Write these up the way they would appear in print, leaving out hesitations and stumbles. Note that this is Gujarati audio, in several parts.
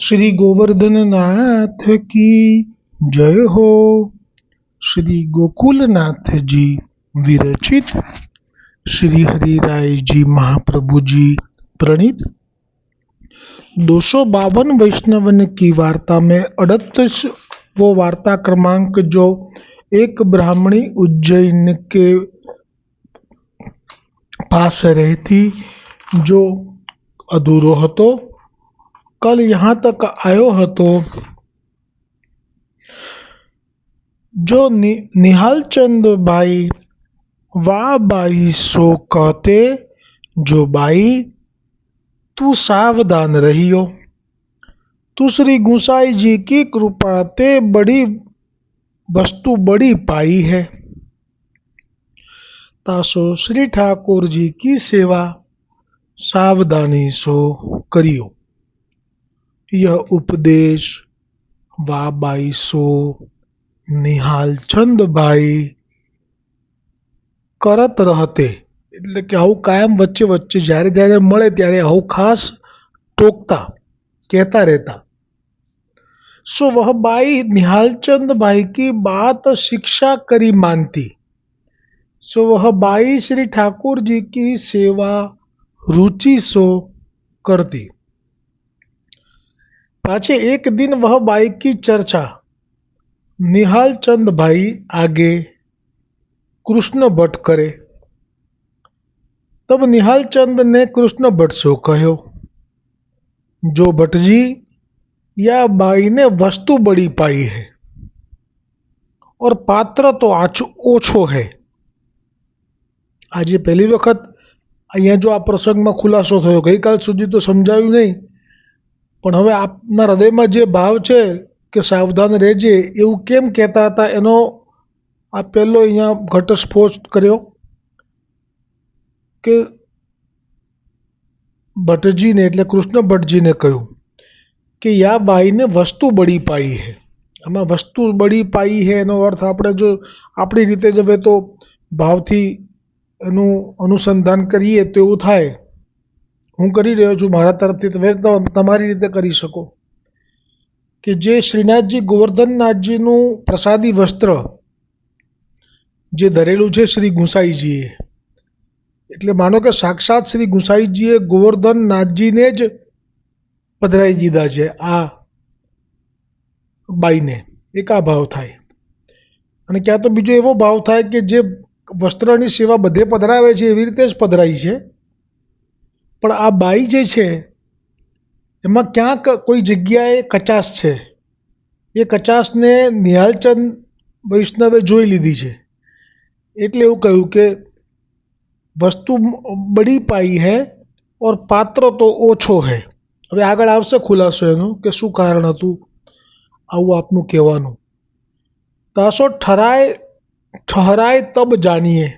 श्री गोवर्धन नाथ की जय हो। श्री गोकुलनाथ जी विरचित श्री हरिराय जी महाप्रभु जी प्रणीत 252 वैष्णवन की वार्ता में 38 वो वार्ता क्रमांक जो एक ब्राह्मणी उज्जैन के पास रहती जो अधूरो હતો। कल यहाँ तक आयो હતો जो निहालचंद भाई वाह बाई सो कहते जो बाई तू सावधान रहियो, तू श्री गुसाई जी की कृपा ते बड़ी वस्तु बड़ी पाई है। तासो श्री ठाकुर जी की सेवा सावधानी सो करियो। यह उपदेश वाह बाई सो નિહાલચંદ ભાઈ કરત રહતે એટલે કે આવું કાયમ વચ્ચે વચ્ચે જ્યારે જ્યારે મળે ત્યારે આવું ખાસ ટોકતા કહેતા રહેતા। सो वह बाई निहालचंद भाई की बात शिक्षा करी मानती। सो वह बाई श्री ठाकुर जी की सेवा रुचि सो करती। पाछे एक दिन वह बाई की चर्चा निहालचंद भाई आगे कृष्ण भट्ट करे। तब निहालचंद ने कृष्ण भट्ट से कहो, जो भट्ट जी या बाई ने वस्तु बड़ी पाई है और पात्र तो ओछो है। आज पहली वखत अहींया जो आ प्रसंग में खुलासो थयो, गई काल सुधी तो समझायु नहीं, पण हवे आपना हृदय में जे भाव छे કે સાવધાન રહેજે એવું કેમ કહેતા હતા એનો આ પહેલો અહીંયા ઘટસ્ફોટ કર્યો કે ભટ્ટજીને એટલે કૃષ્ણ ભટ્ટજીને કહ્યું કે યા બાઈને વસ્તુ બળી પાઈ હે। આમાં વસ્તુ બળી પાઈ હે એનો અર્થ આપણે જો આપણી રીતે જ હવે તો ભાવથી એનું અનુસંધાન કરીએ તો એવું થાય, હું કરી રહ્યો છું મારા તરફથી, તમે તમારી રીતે કરી શકો કે જે શ્રીનાથજી ગોવર્ધનનાથજીનું પ્રસાદી વસ્ત્ર જે ધરેલું છે શ્રી ગુસાઈજીએ, એટલે માનો કે સાક્ષાત શ્રી ગુસાઈજીએ ગોવર્ધનનાથજીને જ પધરાવી દીધા છે આ બાઈને, એક આ ભાવ થાય। અને ક્યાં તો બીજો એવો ભાવ થાય કે જે વસ્ત્રની સેવા બધે પધરાવે છે એવી રીતે જ પધરાઈ છે, પણ આ બાઈ જે છે એમાં ક્યાંક કોઈ જગ્યાએ કચાશ છે। એ કચાશને નિહાલચંદ વૈષ્ણવે જોઈ લીધી છે, એટલે એવું કહ્યું કે વસ્તુ બડી પાઈ હે ઓર પાત્ર તો ઓછો હે। હવે આગળ આવશે ખુલાસો એનો કે શું કારણ હતું આવું આપનું કહેવાનું। તાસો ઠહરાય તબ જાણીએ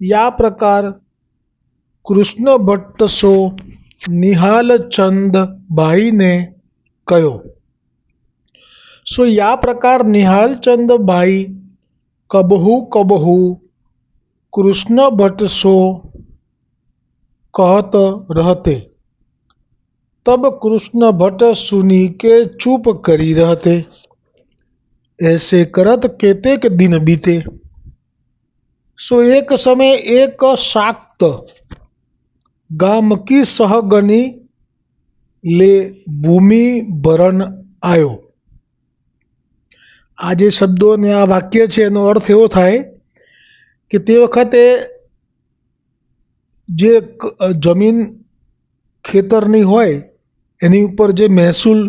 યા પ્રકાર કૃષ્ણ ભટ્ટ સો निहालचंद भाई ने कहो। सो या प्रकार निहालचंद भाई कबहू कबहू कृष्ण भट्ट सो कहत रहते, तब कृष्ण भट्ट सुनी के चुप करी रहते। ऐसे करत केतेक दिन बीते। सो एक समय एक शाक्त गाम की सहगनी ले भूमि भरण आयो। आ जे शब्दों ने आ वाक्य है एनो अर्थ एवो थाय कि ते वखते जे जमीन खेतरनी होय एनी उपर जे महसूल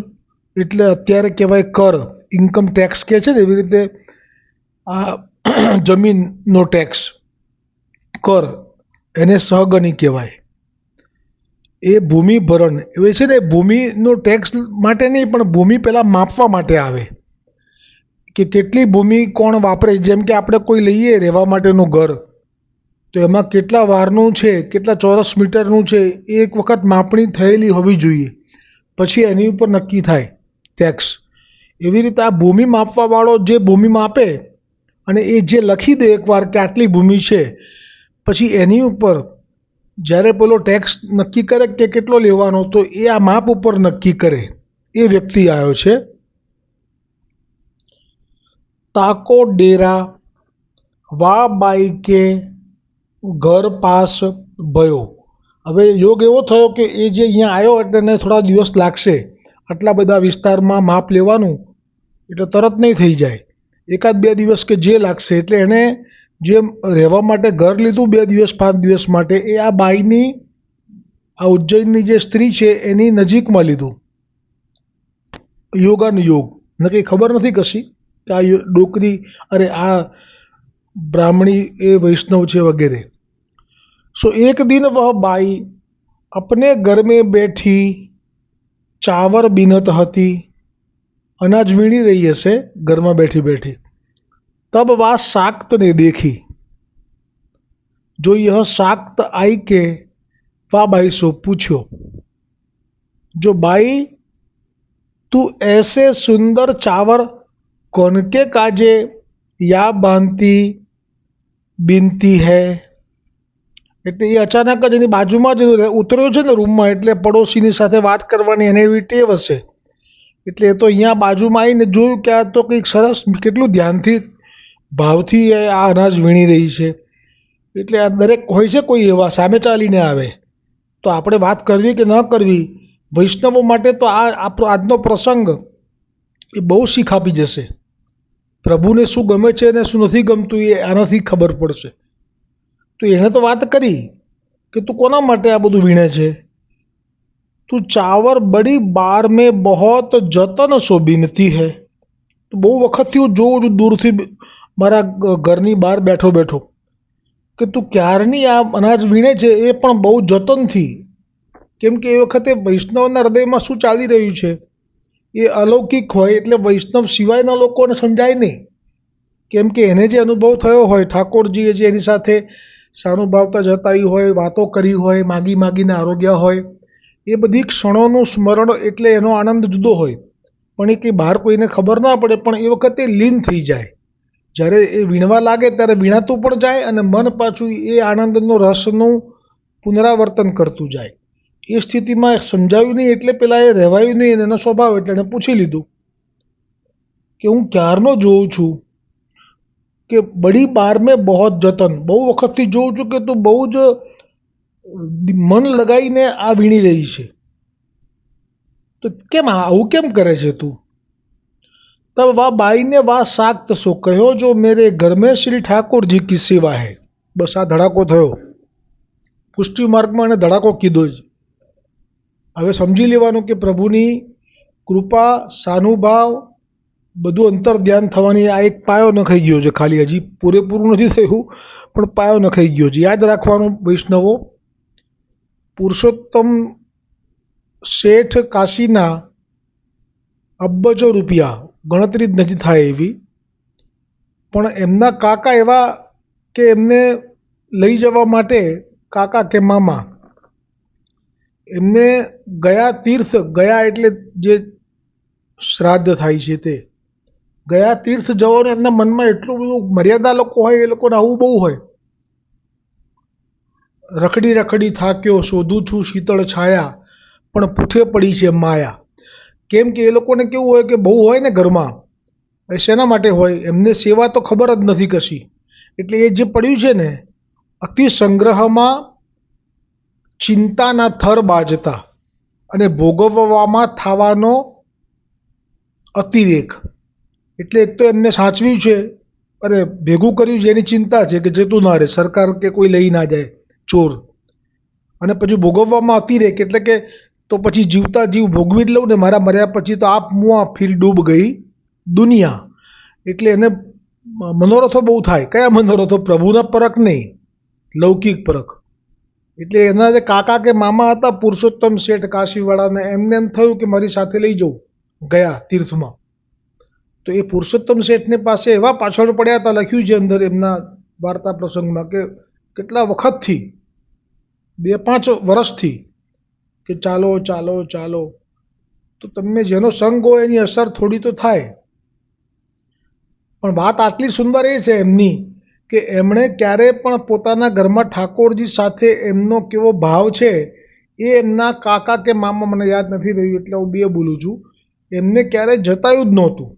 એટલે અત્યારે કહેવાય કર, ઇન્કમ ટેક્સ કહે છે ને એવી રીતે આ જમીનનો ટેક્સ કર એને સહગની કહેવાય। એ ભૂમિ ભરણ એ છે ને ભૂમિનો ટેક્સ માટે નહીં પણ ભૂમિ પહેલાં માપવા માટે આવે કે કેટલી ભૂમિ કોણ વાપરે। જેમ કે આપણે કોઈ લઈએ રહેવા માટેનું ઘર તો એમાં કેટલા વારનું છે, કેટલા ચોરસ મીટરનું છે, એ એક વખત માપણી થયેલી હોવી જોઈએ, પછી એની ઉપર નક્કી થાય ટેક્સ। એવી રીતે આ ભૂમિ માપવાવાળો જે ભૂમિ માપે અને એ જે લખી દે એકવાર કે આટલી ભૂમિ છે, પછી એની ઉપર જ્યારે પેલો ટેક્સ નક્કી કરે કે કેટલો લેવાનો તો એ આ માપ ઉપર નક્કી કરે। એ વ્યક્તિ આવ્યો છે। તાકો ડેરા વા બાઈ કે ઘર પાસ ભયો। હવે યોગ એવો થયો કે એ જે અહીંયા આવ્યો એટલે એને થોડા દિવસ લાગશે। આટલા બધા વિસ્તારમાં માપ લેવાનું એટલે તરત નહીં થઈ જાય, એકાદ બે દિવસ કે જે લાગશે। એટલે એણે જે રહેવા માટે ઘર લીધું 2 દિવસ 5 દિવસ માટે, એ આ બાઈની, આ ઉજ્જૈનની જે સ્ત્રી છે એની નજીકમાં લીધું। યોગાનુયોગ, ને કંઈ ખબર નથી કશી કે આ ડોકરી, અરે આ ब्राह्मणी ए वैष्णव छे वगैरह। सो एक दिन वह बाई अपने घर में बैठी चावर बीनत हती, अनाज वीणी रही हसे घर में बैठी बैठी। तब वह शाक्त ने देखी, जो यह शाक्त आई के वह बाई से पूछो, जो बाई तू ऐसे सुंदर चावर कौन के काजे या बांधती बीनती है। એટલે એ અચાનક જ એની બાજુમાં જ ઉતર્યો છે ને રૂમમાં, એટલે પડોશીની સાથે વાત કરવાની એને એવી ટેવ હશે। એટલે એ તો અહીંયા બાજુમાં આવીને જોયું કે આ તો કંઈક સરસ, કેટલું ધ્યાનથી ભાવથી આ અનાજ વીણી રહી છે। એટલે આ દરેક હોય છે કોઈ એવા સામે ચાલીને આવે તો આપણે વાત કરવી કે ન કરવી, વૈષ્ણવો માટે તો આ આજનો પ્રસંગ એ બહુ શીખ આપી જશે। પ્રભુને શું ગમે છે અને શું નથી ગમતું એ આનાથી ખબર પડશે। તો એણે તો વાત કરી કે તું કોના માટે આ બધું વીણે છે। તું ચાવર બડી બાર મેં બહોત જતન સો બીનતી હૈ। તો બહુ વખતથી હું જોઉં છું દૂરથી મારા ઘરની બહાર બેઠો બેઠો કે તું ક્યારની આ અનાજ વીણે છે, એ પણ બહુ જતનથી। કેમ કે એ વખતે વૈષ્ણવના હૃદયમાં શું ચાલી રહ્યું છે એ અલૌકિક હોય, એટલે વૈષ્ણવ સિવાયના લોકોને સમજાય નહીં। કેમ કે એને જે અનુભવ થયો હોય, ઠાકોરજીએ જે એની સાથે સાનુભાવતા જતાવી હોય, વાતો કરી હોય, માગી માગીને આરોગ્ય હોય, એ બધી ક્ષણોનું સ્મરણ, એટલે એનો આનંદ જુદો હોય। પણ એ કંઈ બહાર કોઈને ખબર ના પડે, પણ એ વખતે લીન થઈ જાય। જ્યારે એ વીણવા લાગે ત્યારે વીણાતું પણ જાય અને મન પાછું એ આનંદનો રસનું પુનરાવર્તન કરતું જાય। એ સ્થિતિમાં સમજાયું નહીં એટલે પેલા એ રહેવાયું નહીં, એનો સ્વભાવ એટલે એને પૂછી લીધું કે હું ક્યારનો જોઉં છું કે બડી બાર મેં બહોત જતન, બહુ વખતથી જોઉં છું કે તું બહુ જ મન લગાવીને આ વીણી રહી છે, તો કેમ આવું કેમ કરે છે તું। तब वह बाई ने वह शाक्त सो कहो, जो मेरे घर में श्री ठाकुर जी की सेवा है। बस आ धड़ाको थयो, પુષ્ટિ માર્ગમાં એને ધડાકો કીધો જ। હવે સમજી લેવાનું કે પ્રભુની કૃપા, સાનુભાવ, બધું અંતર ધ્યાન થવાની આ એક પાયો નખાઈ ગયો છે। ખાલી હજી પૂરેપૂરું નથી થયું પણ પાયો નખાઈ ગયો છે। યાદ રાખવાનું વૈષ્ણવો, પુરુષોત્તમ શેઠ કાશીના અબજો રૂપિયા, ગણતરી જ નથી થાય એવી, પણ એમના કાકા એવા કે એમને લઈ જવા માટે, કાકા કે મામા, એમને ગયા તીર્થ, ગયા એટલે જે શ્રાદ્ધ થાય છે તે, ગયા તીર્થ જવાનું એમના મનમાં એટલું બધું, મર્યાદા લોકો હોય એ લોકોને આવું બહુ હોય। રખડી રખડી થાક્યો, શોધું છું શીતળ છાયા, પણ પૂઠે પડી છે માયા। કેમ કે એ લોકોને કેવું હોય કે બહુ હોય ને ઘરમાં, શેના માટે હોય, એમને સેવા તો ખબર જ નથી કશી। એટલે એ જે પડ્યું છે ને, અતિ સંગ્રહમાં ચિંતાના થર બાજતા અને ભોગવવામાં થવાનો અતિરેક। એટલે એક તો એમને સાચવ્યું છે અને ભેગું કર્યું જેની ચિંતા છે કે જતું ના રહે, સરકાર કે કોઈ લઈ ના જાય, ચોર, અને પછી ભોગવવામાં અતિરેક, એટલે કે તો પછી જીવતા જીવ ભોગવી જ લઉં ને, મારા મર્યા પછી તો આપ મુઆ ફિર ડૂબ ગઈ દુનિયા। એટલે એને મનોરથો બહુ થાય। કયા મનોરથો? પ્રભુના પરખ નહીં, લૌકિક પરખ। એટલે એના જે કાકા કે મામા હતા પુરુષોત્તમ શેઠ કાશીવાળાને, એમને એમ થયું કે મારી સાથે લઈ જવું ગયા તીર્થમાં। તો એ પુરુષોત્તમ શેઠને પાસે એવા પાછળ પડ્યા હતા, લખ્યું છે અંદર એમના વાર્તા પ્રસંગમાં, કે કેટલા વખતથી, 2-5 વર્ષથી કે ચાલો ચાલો ચાલો। તો તમને જેનો સંગ હોય એની અસર થોડી તો થાય। પણ વાત આટલી સુંદર એ છે એમની કે એમણે ક્યારે પણ પોતાના ઘરમાં ઠાકોરજી સાથે એમનો કેવો ભાવ છે એ એમના કાકા કે મામા, મને યાદ નથી રહ્યું એટલે હું બે બોલું છું, એમને ક્યારેય જતાયું જ નહોતું.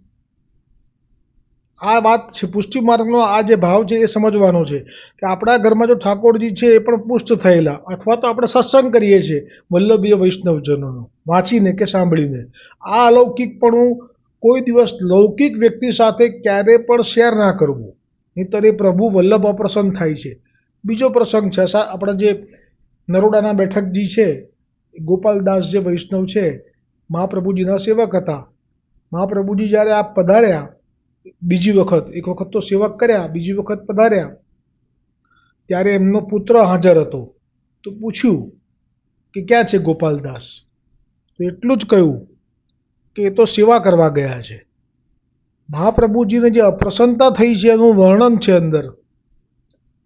આ વાત છે પુષ્ટિ માર્ગનો. આ જે ભાવ છે એ સમજવાનો છે કે આપણા ઘરમાં જો ઠાકોરજી છે એ પણ પુષ્ટ થયેલા, અથવા તો આપણે સત્સંગ કરીએ છીએ વલ્લભીય વૈષ્ણવજનોનો વાંચીને કે સાંભળીને, આ અલૌકિકપણું કોઈ દિવસ લૌકિક વ્યક્તિ સાથે ક્યારે પણ શેર ના કરવું, નહીંતર એ પ્રભુ વલ્લભ અપ્રસન્ન થાય છે. બીજો પ્રસંગ છે આપણા જે નરોડાના બેઠકજી છે, ગોપાલદાસ જે વૈષ્ણવ છે, મહાપ્રભુજીના સેવક હતા. મહાપ્રભુજી જ્યારે આ પધાર્યા બીજી વખત, એક વખત તો સેવક કર્યા, બીજી વખત પધાર્યા, ત્યારે એમનો પુત્ર હાજર હતો. તો પૂછ્યું કે ક્યાં છે ગોપાલદાસ? તો એટલું જ કહ્યું કે એ તો સેવા કરવા ગયા છે. મહાપ્રભુજીને જે અપ્રસન્નતા થઈ છે એનું વર્ણન છે અંદર.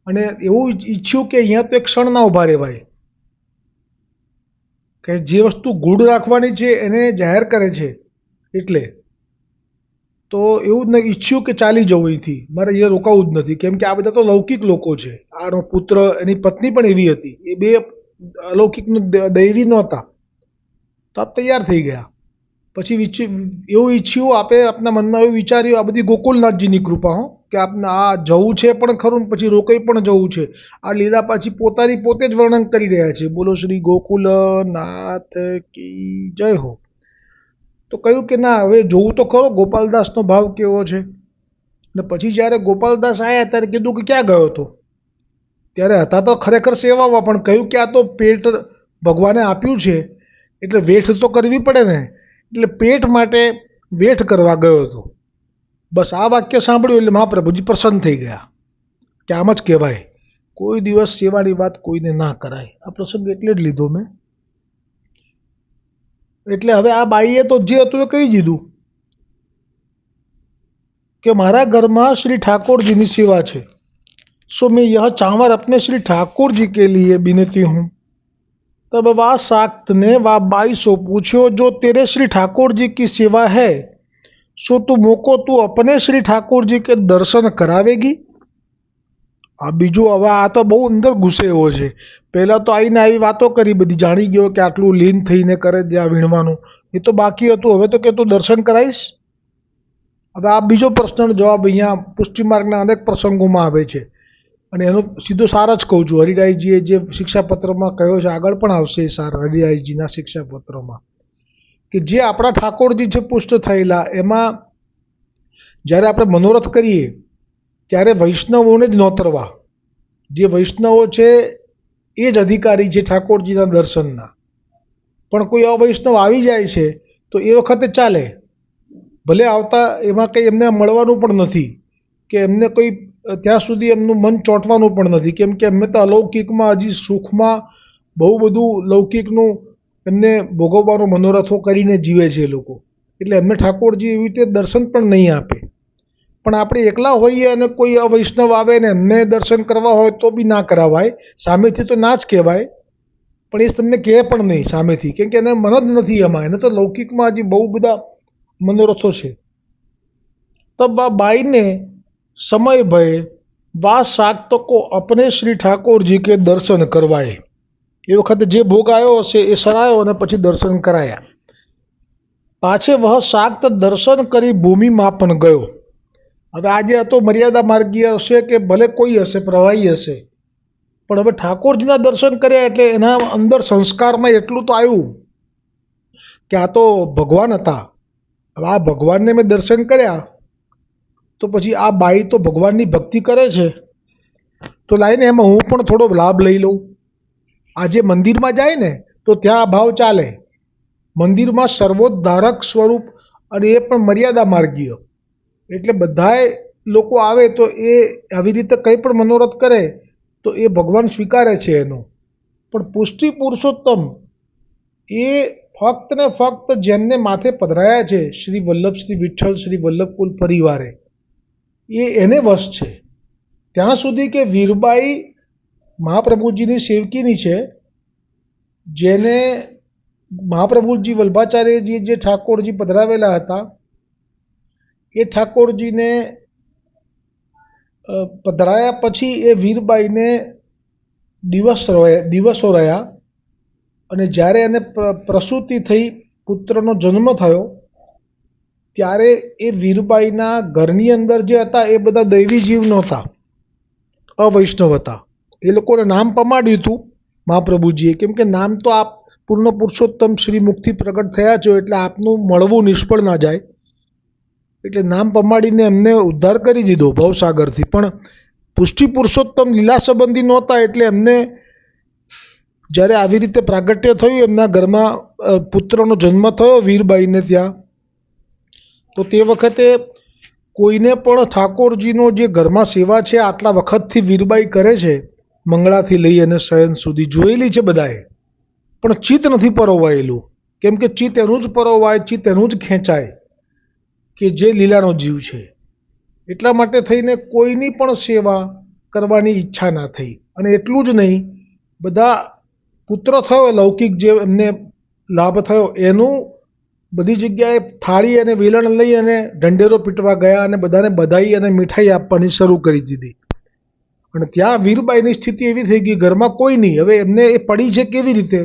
અને એવું ઈચ્છ્યું કે અહીંયા તો એક ક્ષણ ના ઊભા રહેવાય, કે જે વસ્તુ ગૂઢ રાખવાની છે એને જાહેર કરે છે. એટલે તો એવું જ ઈચ્છ્યું કે ચાલી જવું અહીંથી, મારે અહીંયા રોકાવું જ નથી, કેમ કે આ બધા તો લૌકિક લોકો છે. આનો પુત્ર, એની પત્ની પણ એવી હતી, એ બે અલૌકિક દૈવી નહોતા. તો આપ તૈયાર થઈ ગયા. પછી એવું ઈચ્છ્યું, આપે આપના મનમાં એવું વિચાર્યું, આ બધી ગોકુલનાથજીની કૃપા હો, કે આપને આ જવું છે પણ ખરું, પછી રોકાઈ પણ જવું છે. આ લીલા પાછી પોતે જ વર્ણન કરી રહ્યા છે. બોલો શ્રી ગોકુલનાથ કી જય હો. તો કહ્યું કે ના, હવે જોવું તો ખરો ગોપાલદાસનો ભાવ કેવો છે. ને પછી જ્યારે ગોપાલદાસ આવ્યા ત્યારે કીધું કે ક્યાં ગયો હતો? ત્યારે હતા તો ખરેખર સેવામાં, પણ કહ્યું કે આ તો પેટ ભગવાને આપ્યું છે એટલે વેઠ તો કરવી પડે ને, એટલે પેટ માટે વેઠ કરવા ગયો હતો. બસ આ વાક્ય સાંભળ્યું એટલે મહાપ્રભુજી પ્રસન્ન થઈ ગયા કે આમ જ કહેવાય, કોઈ દિવસ સેવાની વાત કોઈને ના કરાય. આ પ્રસંગ એટલે જ લીધો મેં. એટલે હવે આ બાઈએ તો જે હતું એ કહી દીધું કે મારા ઘરમાં શ્રી ઠાકોરજીની સેવા છે, सो मैं यह चावल अपने श्री ठाकुर जी के लिए बिनती हूँ. तब वह साक्त ने वह बाई सो पूछो, जो तेरे श्री ठाकुर जी की सेवा है सो तू मोको तू अपने श्री ठाकुर जी के दर्शन करावेगी. આ બીજું હવે આ તો બહુ અંદર ઘૂસે એવો છે. પહેલાં તો આવીને આવી વાતો કરી, બધી જાણી ગયો કે આટલું લીન થઈને કરે જ્યાં વીણવાનું, એ તો બાકી હતું. હવે તો કે તું દર્શન કરાવીશ. હવે આ બીજો પ્રશ્નનો જવાબ અહીંયા પુષ્ટિ માર્ગના અનેક પ્રસંગોમાં આવે છે, અને એનો સીધો સાર જ કહું છું. હરિરાયજીએ જે શિક્ષાપત્રમાં કહ્યો છે, આગળ પણ આવશે એ સાર હરિરાયજીના શિક્ષાપત્રમાં, કે જે આપણા ઠાકોરજી છે પુષ્ટ થયેલા, એમાં જ્યારે આપણે મનોરથ કરીએ ત્યારે વૈષ્ણવોને જ નોતરવા. જે વૈષ્ણવો છે એ જ અધિકારી છે ઠાકોરજીના દર્શનના. પણ કોઈ અવૈષ્ણવ આવી જાય છે તો એ વખતે ચાલે, ભલે આવતા એમાં કંઈ એમને મળવાનું પણ નથી, કે એમને કોઈ ત્યાં સુધી એમનું મન ચોંટવાનું પણ નથી, કેમ કે એમને તો અલૌકિકમાં હજી સુખમાં બહુ બધું લૌકિકનું એમને ભોગવવાનું મનોરથો કરીને જીવે છે એ લોકો. એટલે એમને ઠાકોરજી એવી રીતે દર્શન પણ નહીં આપે. પણ આપણે એકલા હોઈએ અને કોઈ અવૈષ્ણવ આવે ને એમને દર્શન કરવા હોય તો બી ના કરાવાય. સામેથી તો ના જ કહેવાય, પણ એ તમને કહે પણ નહીં સામેથી, કેમ કે એને મન જ નથી એમાં. એને તો લૌકિકમાં હજી બહુ બધા મનોરથો છે. તબ બાઈ ને સમય ભય વા સાક્ત કો અપને શ્રી ઠાકોરજી કે દર્શન કરવાય. એ વખતે જે ભોગ આવ્યો હશે એ સરાયો અને પછી દર્શન કરાયા. પાછે વહ સાક્ત દર્શન કરી ભૂમિમાં પણ ગયો. હવે આજે હતો મર્યાદા માર્ગીય હશે કે ભલે કોઈ હશે, પ્રવાહી હશે, પણ હવે ઠાકોરજીના દર્શન કર્યા એટલે એના અંદર સંસ્કારમાં એટલું તો આવ્યું કે આ તો ભગવાન હતા. હવે આ ભગવાનને મેં દર્શન કર્યા તો પછી આ બાઈ તો ભગવાનની ભક્તિ કરે છે, તો લાઈને એમાં હું પણ થોડો લાભ લઈ લઉં. આજે મંદિરમાં જાય ને તો ત્યાં આ ભાવ ચાલે. મંદિરમાં સર્વોદ્ધારક સ્વરૂપ, અને એ પણ મર્યાદા માર્ગીય. એટલે બધાય લોકો આવે તો એ આવી રીતે કંઈ પણ મનોરથ કરે તો એ ભગવાન સ્વીકારે છે એનો. પણ પુષ્ટિ પુરુષોત્તમ એ ફક્ત ને ફક્ત જેમને માથે પધરાયા છે શ્રી વલ્લભ શ્રી વિઠ્ઠલ શ્રી વલ્લભકુલ પરિવારે, એને વશ છે. ત્યાં સુધી કે વીરબાઈ મહાપ્રભુજીની સેવકીની છે, જેને મહાપ્રભુજી વલ્ભાચાર્યજી જે ઠાકોરજી પધરાવેલા હતા એ ઠાકોરજીને પધરાયા પછી એ વીરબાઈને દિવસો રહ્યા, અને જ્યારે એને પ્રસૂતિ થઈ, પુત્રનો જન્મ થયો, ત્યારે એ વીરબાઈના ઘરની અંદર જે હતા એ બધા દૈવી જીવ નહોતા, અવૈષ્ણવ હતા. એ લોકોને નામ પમાડ્યું હતું મહાપ્રભુજીએ, કેમ કે નામ તો આપ પૂર્ણ પુરુષોત્તમ શ્રી મુખથી પ્રગટ થયા છો એટલે આપનું મળવું નિષ્ફળ ના જાય, એટલે નામ પમાડીને એમને ઉદ્ધાર કરી દીધો ભવસાગરથી. પણ પુષ્ટિ પુરુષોત્તમ લીલા સંબંધી નહોતા, એટલે એમને જ્યારે આવી રીતે પ્રાગટ્ય થયું, એમના ઘરમાં પુત્રનો જન્મ થયો વીરબાઈને ત્યાં, તો તે વખતે કોઈને પણ ઠાકોરજીનો જે ઘરમાં સેવા છે આટલા વખતથી વીરબાઈ કરે છે, મંગળાથી લઈ અને શયન સુધી જોયેલી છે બધાએ, પણ ચિત્ત નથી પરોવાયેલું. કેમ કે ચિત્ત એનું જ પરોવાય, ચિત્ત એનું જ ખેંચાય કે જે લીલાનો જીવ છે. એટલા માટે થઈને કોઈની પણ સેવા કરવાની ઈચ્છા ના થઈ. અને એટલું જ નહીં, બધા પુત્ર થયો લૌકિક જે એમને લાભ થયો એનું બધી જગ્યાએ થાળી અને વેલણ લઈ અને ઢંઢેરો પીટવા ગયા અને બધાને બધાઈ અને મીઠાઈ આપવાની શરૂ કરી દીધી. અને ત્યાં વીરબાઈની સ્થિતિ એવી થઈ ગઈ, ઘરમાં કોઈ નહીં. હવે એમને એ પડી છે કેવી રીતે,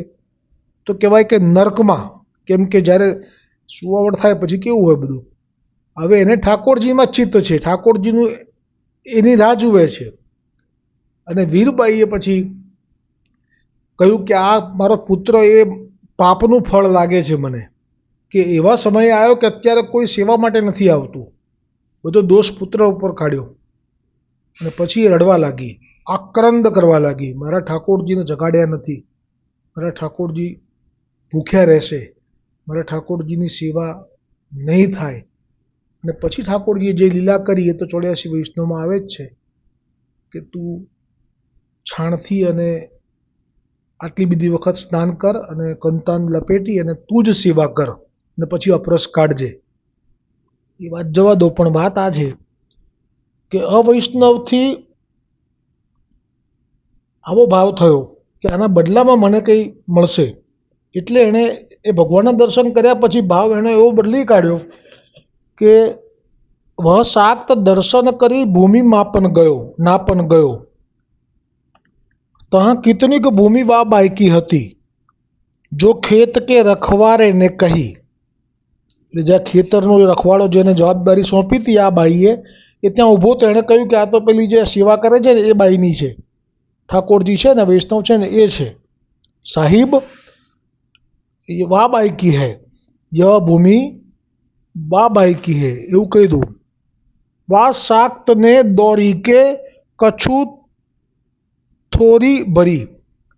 તો કહેવાય કે નર્કમાં. કેમ કે જ્યારે સુવાવડ થાય પછી કેવું હોય બધું. હવે એને ઠાકોરજીમાં ચિત્ત છે, ઠાકોરજીનું એની રાહ જુએ છે. અને વીરબાઈએ પછી કહ્યું કે આ મારો પુત્ર એ પાપનું ફળ લાગે છે મને, કે એવા સમયે આવ્યો કે અત્યારે કોઈ સેવા માટે નથી આવતું. બધો દોષ પુત્ર ઉપર કાઢ્યો અને પછી રડવા લાગી, આક્રંદ કરવા લાગી, મારા ઠાકોરજીને જગાડ્યા નથી, મારા ઠાકોરજી ભૂખ્યા રહેશે, મારા ઠાકોરજીની સેવા નહીં થાય. અને પછી ઠાકોરજીએ જે લીલા કરી એ તો 84 વૈષ્ણવમાં આવે જ છે કે તું છાણથી અને આટલી બધી વખત સ્નાન કર અને કંતાન લપેટી અને તું જ સેવા કર અને પછી અપરસ કાઢજે. એ વાત જવા દો, પણ વાત આ છે કે અવૈષ્ણવથી આવો ભાવ થયો કે આના બદલામાં મને કંઈ મળશે, એટલે એણે એ ભગવાનના દર્શન કર્યા પછી ભાવ એણે એવો બદલી કાઢ્યો કે વહ શાક્ત દર્શન કરી ભૂમિ નાપન ગયો, તહ કિતનીક ભૂમિ વા બાયકી હતી, જો ખેત કે રખવારે ને કહી. એટલે જ્યાં ખેતરનો રખવાડો જેને જવાબદારી સોંપી હતી આ બાઈએ, એ ત્યાં ઊભો તો એણે કહ્યું કે આ તો પેલી જે સેવા કરે છે ને એ બાઈની છે, ઠાકોરજી છે ને વૈષ્ણવ છે ને એ છે. સાહિબ ये वाह बाइकी है, यह भूमि वाह बाइकी है, એવું કહી દઉં. વા શાક્ત ને દોરી કે કછું થોરી ભરી.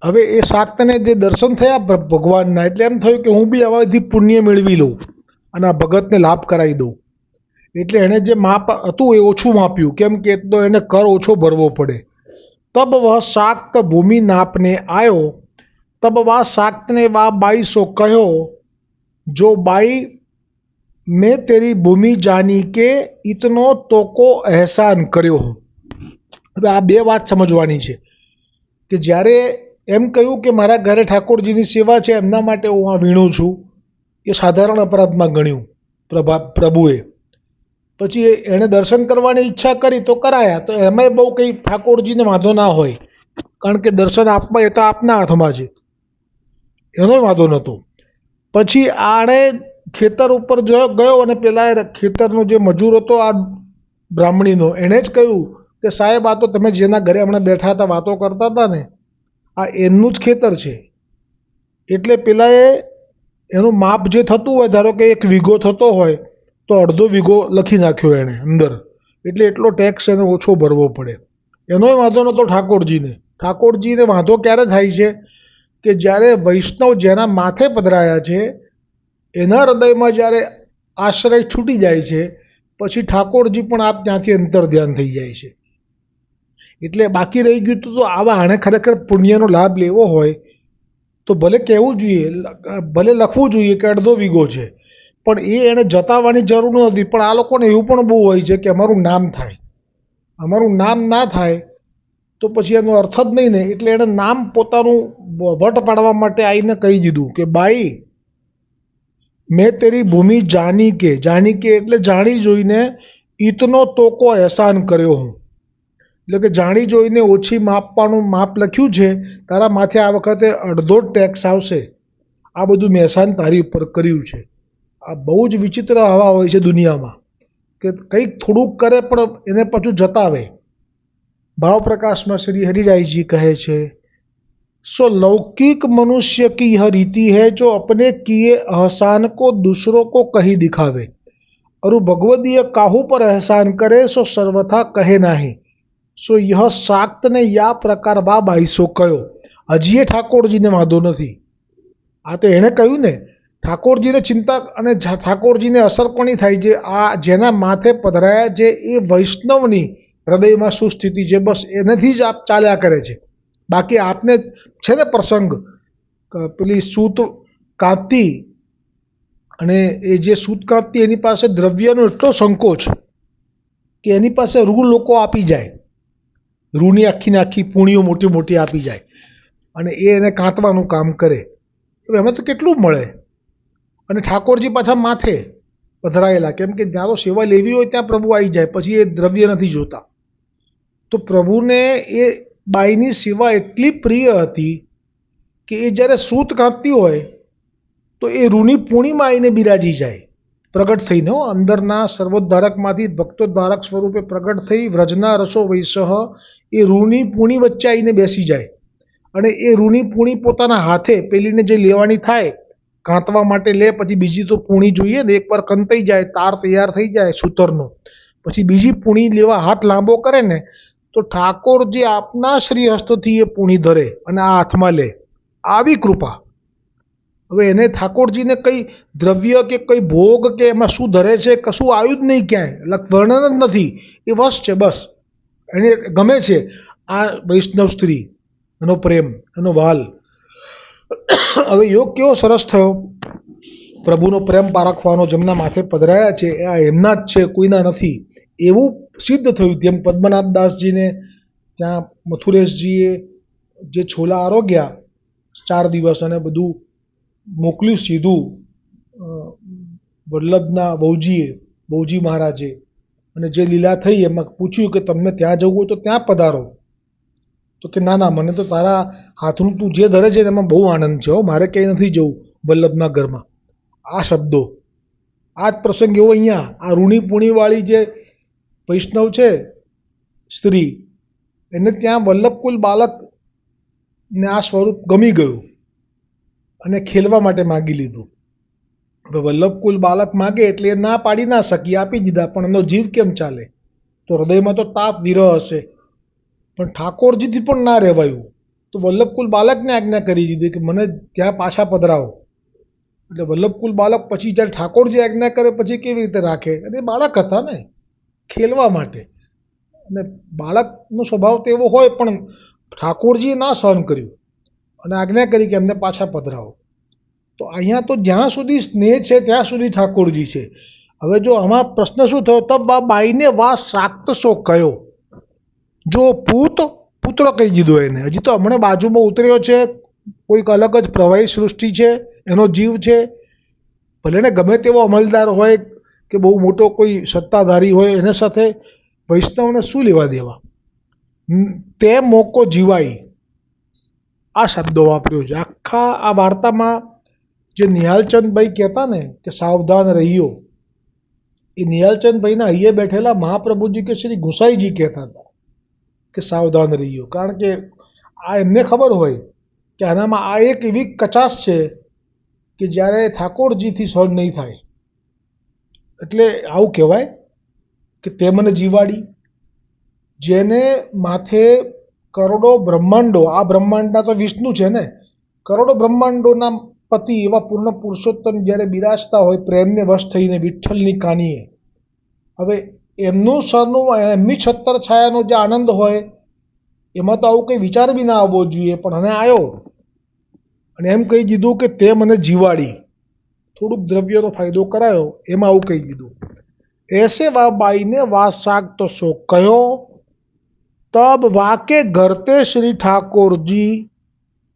હવે એ શાક્તને જે દર્શન થયા ભગવાનના, એટલે એમ થયું કે હું બી આવાથી પુણ્ય મેળવી લઉં અને આ ભગતને લાભ કરાવી દઉં. એટલે એણે જે માપ હતું એ ઓછું માપ્યું, કેમ કે તો એને કર ઓછો ભરવો પડે. તબ વહ શાક્ત ભૂમિ નાપને આયો, तब वा शाक्त ने वा बाई सो कहो, जो बाई मैं तेरी भूमि जानी के इतनो तो को एहसान કર્યો. હવે આ બે વાત સમજવાની છે કે જ્યારે એમ કહ્યું કે મારા ઘરે ઠાકોરજીની સેવા છે એમના માટે હું આ વીણું છું, એ સાધારણ અપરાધમાં ગણ્યું પ્રભુએ. પછી એણે દર્શન કરવાની ઈચ્છા કરી તો કરાયા, તો એમાંય બહુ કંઈ ઠાકોરજીને વાંધો ના હોય, કારણ કે દર્શન આપવા એ તો આપના હાથમાં છે, એનો વાંધો નહોતો. પછી આણે ખેતર ઉપર ગયો અને પેલા ખેતરનો જે મજૂર હતો આ બ્રાહ્મણીનો, એણે જ કહ્યું કે સાહેબ આ તો તમે જેના ઘરે હમણાં બેઠા હતા વાતો કરતા હતા ને આ એમનું જ ખેતર છે. એટલે પેલાએ એનું માપ જે થતું હોય, ધારો કે 1 વીઘો થતો હોય તો અડધો વીઘો લખી નાખ્યો એણે અંદર, એટલે એટલો ટેક્સ એને ઓછો ભરવો પડે. એનોય વાંધો નહોતો ઠાકોરજીને. ઠાકોરજીને વાંધો ક્યારે થાય છે કે જ્યારે વૈષ્ણવ જેના માથે પધરાયા છે એના હૃદયમાં જ્યારે આશ્રય છૂટી જાય છે પછી ઠાકોરજી પણ આપ ત્યાંથી અંતર ધ્યાન થઈ જાય છે. એટલે બાકી રહી ગયું તો આવા આણે ખરેખર પુણ્યનો લાભ લેવો હોય તો ભલે કહેવું જોઈએ, ભલે લખવું જોઈએ કે અડધો વીઘો છે, પણ એ એણે જતાવવાની જરૂર નથી. પણ આ લોકોને એવું પણ બહુ હોય છે કે અમારું નામ થાય, અમારું નામ ના થાય તો પછી એનો અર્થ જ નહીં ને. એટલે એણે નામ પોતાનું વટ પાડવા માટે આવીને કહી દીધું કે બાઈ મેં તેરી ભૂમિ જાની કે એટલે જાણી જોઈને ઈતનો તોકો એહસાન કર્યો હું, એટલે કે જાણી જોઈને ઓછી માપવાનું માપ લખ્યું છે, તારા માથે આ વખતે અડધો ટેક્સ આવશે, આ બધું મેં એહસાન તારી ઉપર કર્યું છે. આ બહુ જ વિચિત્ર હવા હોય છે દુનિયામાં કે કંઈક થોડુંક કરે પણ એને પાછું જતાવે. ભાવ પ્રકાશમાં શ્રી હરિરાયજી કહે છે, सो लौकिक मनुष्य की यह रीति है जो अपने किए एहसान को दूसरों को कही दिखावे और भगवदीय काहू पर एहसान करे सो सर्वथा कहे नहीं. સો યહ શાક્તને યા પ્રકાર બા 2200 કયો. હજી એ ઠાકોરજીને વાંધો નથી. આ તો એણે કહ્યું ને, ઠાકોરજીને ચિંતા અને ઠાકોરજીને અસર કોની થાય છે? આ જેના માથે પધરાયા છે એ વૈષ્ણવની હૃદયમાં શું સ્થિતિ છે, બસ એનાથી જ આપ ચાલ્યા કરે છે. બાકી આપને છે ને પ્રસંગ, પેલી સૂત કાંતિ, અને એ જે સૂત કાંતિ એની પાસે દ્રવ્યનો એટલો સંકોચ કે એની પાસે રૂ લોકો આપી જાય, રૂની આખીને આખી પૂણીઓ મોટી મોટી આપી જાય અને એ એને કાંતવાનું કામ કરે. હવે એમાં તો કેટલું મળે. અને ઠાકોરજી પાછા માથે પધરાયેલા, કેમ કે જ્યાં તો સેવા લેવી હોય ત્યાં પ્રભુ આવી જાય, પછી એ દ્રવ્ય નથી જોતા. તો પ્રભુને એ બાઈની સેવા એટલી પ્રિય હતી કે એ જ્યારે સૂત કાંતતી હોય તો એ રૂની પૂણીમાં આવીને બિરાજી જાય, પ્રગટ થઈને. અંદરના સર્વોદ્ધારકમાંથી ભક્તોદ્ધારક સ્વરૂપે પ્રગટ થઈ વ્રજના રસો વૈસહ એ રૂની પૂણી વચ્ચે આવીને બેસી જાય. અને એ રૂની પૂણી પોતાના હાથે પેલીને જે લેવાની થાય કાંતવા માટે લે, પછી બીજી તો પૂણી જોઈએ ને, એકવાર કંતાઈ જાય, તાર તૈયાર થઈ જાય સૂતરનો, પછી બીજી પૂણી લેવા હાથ લાંબો કરે ને તો ઠાકોરજી આપના શ્રી હસ્તથી એ પૂણી ધરે અને આ હાથમાં લે. આવી કૃપા. હવે એને ઠાકોરજીને કંઈ દ્રવ્ય કે કંઈ ભોગ કે એમાં શું ધરે છે કશું આવ્યું જ નહીં ક્યાંય, વર્ણન જ નથી. એ વશ છે બસ. એને ગમે છે આ વૈષ્ણવ સ્ત્રી, એનો પ્રેમ, એનો વાલ. હવે યોગ કેવો સરસ થયો, પ્રભુનો પ્રેમ પારખવાનો. જેમના માથે પધરાયા છે આ એમના જ છે, કોઈના નથી, એવું સિદ્ધ થયું. જેમ પદ્મનાભદાસજીને ત્યાં મથુરેશજીએ જે છોલા આરોગ્યા 4 દિવસ અને બધું મોકલ્યું સીધું વલ્લભના બહુજી મહારાજે, અને જે લીલા થઈ એમાં પૂછ્યું કે તમને ત્યાં જવું હોય તો ત્યાં પધારો. તો કે ના ના, મને તો તારા હાથનું તું જે ધરે છે એમાં બહુ આનંદ છે, મારે ક્યાંય નથી જવું વલ્લભના ઘરમાં. આ શબ્દો, આ જ પ્રસંગ એવો અહીંયા. આ રૂણી પૂણીવાળી જે વૈષ્ણવ છે સ્ત્રી, એને ત્યાં વલ્લભકુલ બાલકને આ સ્વરૂપ ગમી ગયું અને ખેલવા માટે માગી લીધું. હવે વલ્લભકુલ બાલક માગે એટલે એ ના પાડી ના શકી, આપી દીધા. પણ એનો જીવ કેમ ચાલે? તો હૃદયમાં તો તાપ વિરહ હશે, પણ ઠાકોરજીથી પણ ના રહેવાયું. તો વલ્લભકુલ બાલકને આજ્ઞા કરી દીધી કે મને ત્યાં પાછા પધરાવો. એટલે વલ્લભકુલ બાલક પછી જ્યારે ઠાકોરજી આજ્ઞા કરે પછી કેવી રીતે રાખે? અને બાળક હતા ને, ખેલવા માટે. અને બાળકનો સ્વભાવ તો એવો હોય, પણ ઠાકોરજીએ ના સહન કર્યું અને આજ્ઞા કરી કે એમને પાછા પધરાવો. તો અહીંયા તો જ્યાં સુધી સ્નેહ છે ત્યાં સુધી ઠાકોરજી છે. હવે જો આમાં પ્રશ્ન શું થયો, તબ બાઈને વા શાક્ત શો કયો. જો પુત્ર કહી દીધો એને. હજી તો હમણાં બાજુમાં ઉતર્યો છે, કોઈક અલગ જ પ્રવાહી સૃષ્ટિ છે, એનો જીવ છે. ભલે ને ગમે તેવો અમલદાર હોય કે બહુ મોટો કોઈ સત્તાધારી હોય, એના સાથે વૈષ્ણવને શું લેવા દેવા? તે મોકો જીવાઈ, આ શબ્દો વાપર્યો છે આખા આ વાર્તામાં. જે નિહાલચંદભાઈ કહેતા ને કે સાવધાન રહીયો, એ નિહાલચંદભાઈના અહીંયા બેઠેલા મહાપ્રભુજી કે શ્રી ગુસાઈજી કહેતા હતા કે સાવધાન રહીયો. કારણ કે આ એમને ખબર હોય કે આનામાં આ એક એવી કચાશ છે કે જ્યારે ઠાકોરજીથી સહન નહીં થાય. એટલે આવું કહેવાય કે તે મને જીવાડી. જેને માથે કરોડો બ્રહ્માંડો, આ બ્રહ્માંડના તો વિષ્ણુ છે ને, કરોડો બ્રહ્માંડોના પતિ એવા પૂર્ણ પુરુષોત્તમ જ્યારે બિરાજતા હોય પ્રેમને વશ થઈને વિઠ્ઠલની કાનીએ, હવે એમનું સરનું, એમની છત્તર છાયાનો જે આનંદ હોય એમાં તો આવું કંઈ વિચાર બી ના આવવો જોઈએ. પણ અને આવ્યો અને એમ કહી દીધું કે તે મને જીવાડી, થોડુંક દ્રવ્યનો ફાયદો કરાયો, એમાં આવું કહી દીધું. એસે વા બાઈને વા શાક તો શો કયો, તબ વાકે ઘરતે શ્રી ઠાકોરજી